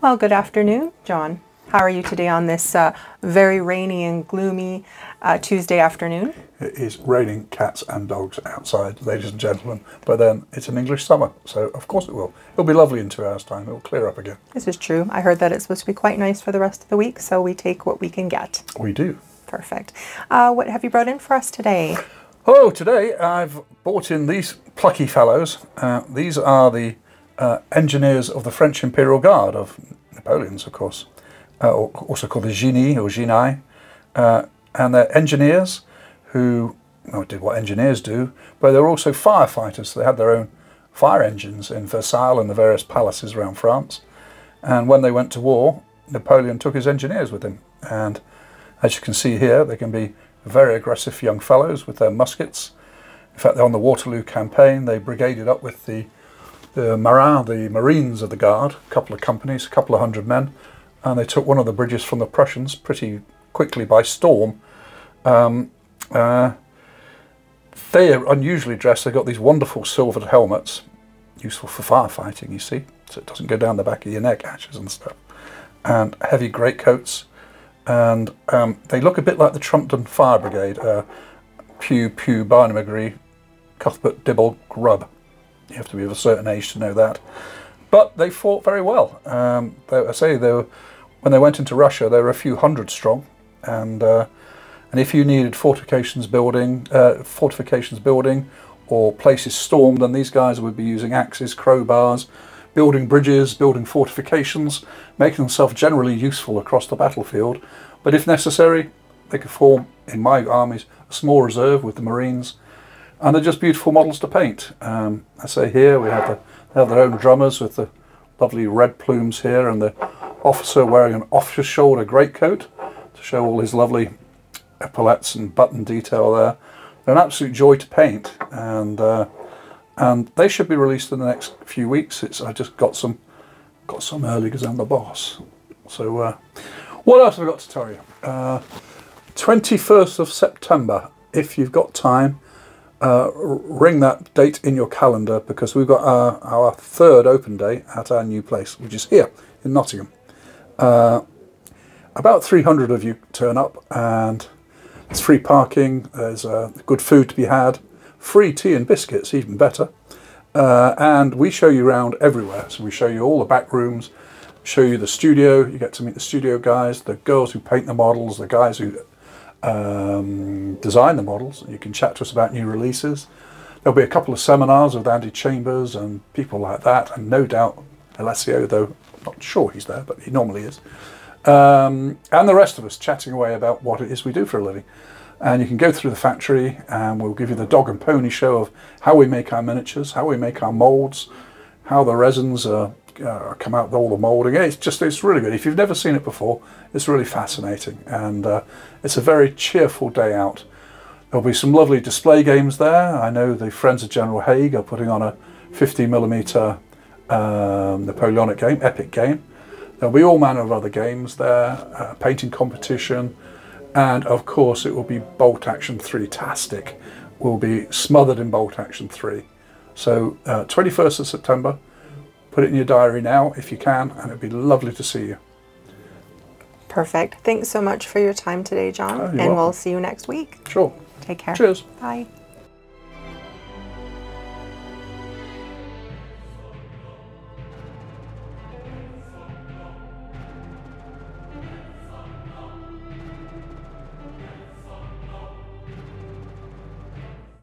Well, good afternoon, John. How are you today on this very rainy and gloomy Tuesday afternoon? It is raining cats and dogs outside, ladies and gentlemen, but then it's an English summer, so of course it will. It'll be lovely in 2 hours' time. It'll clear up again. This is true. I heard that it's supposed to be quite nice for the rest of the week, so we take what we can get. We do. Perfect. What have you brought in for us today? Oh, today I've brought in these plucky fellows. These are the engineers of the French Imperial Guard, of Napoleon's, of course, also called the Génie or Génie, and they're engineers who did what engineers do, but they're also firefighters. They had their own fire engines in Versailles and the various palaces around France. And when they went to war, Napoleon took his engineers with him. And as you can see here, they can be very aggressive young fellows with their muskets. In fact, on the Waterloo campaign, they brigaded up with the Marines of the Guard, a couple of companies, a couple of hundred men, and they took one of the bridges from the Prussians pretty quickly by storm. They are unusually dressed. They've got these wonderful silvered helmets, useful for firefighting, you see, so it doesn't go down the back of your neck, ashes and stuff, and heavy greatcoats, and they look a bit like the Trumpton Fire Brigade, Pew, Barnum Agree, Cuthbert, Dibble, Grubb. You have to be of a certain age to know that. But they fought very well. I say when they went into Russia, they were a few hundred strong, and if you needed fortifications building or places stormed, then these guys would be using axes, crowbars, building bridges, building fortifications, making themselves generally useful across the battlefield. But if necessary, they could form, in my armies, a small reserve with the Marines, and they're just beautiful models to paint. I say here they have their own drummers with the lovely red plumes here, and the officer wearing an officer's shoulder greatcoat to show all his lovely epaulets and button detail there. They're an absolute joy to paint, and they should be released in the next few weeks. I just got some early because I'm the boss. So what else have I got to tell you? 21st of September, if you've got time, ring that date in your calendar, because we've got our third open day at our new place, which is here in Nottingham. About 300 of you turn up, and it's free parking, there's good food to be had, free tea and biscuits, even better, and we show you around everywhere. So we show you all the back rooms, show you the studio. You get to meet the studio guys, the girls who paint the models, the guys who design the models. You can chat to us about new releases. There'll be a couple of seminars with Andy Chambers and people like that, and no doubt Alessio, though I'm not sure he's there, but he normally is. And the rest of us chatting away about what it is we do for a living. And you can go through the factory, and we'll give you the dog and pony show of how we make our miniatures, how we make our molds, how the resins come out with all the moulding. It's really good. If you've never seen it before, it's really fascinating, and it's a very cheerful day out. There'll be some lovely display games there. I know the Friends of General Haig are putting on a 50mm Napoleonic game, epic game. There'll be all manner of other games there, painting competition, and of course it will be Bolt Action 3-tastic. We'll be smothered in Bolt Action 3. So 21st of September, put it in your diary now if you can, and it'd be lovely to see you. Perfect. Thanks so much for your time today, John, and welcome. we'll see you next week. Sure. Take care. Cheers. Bye.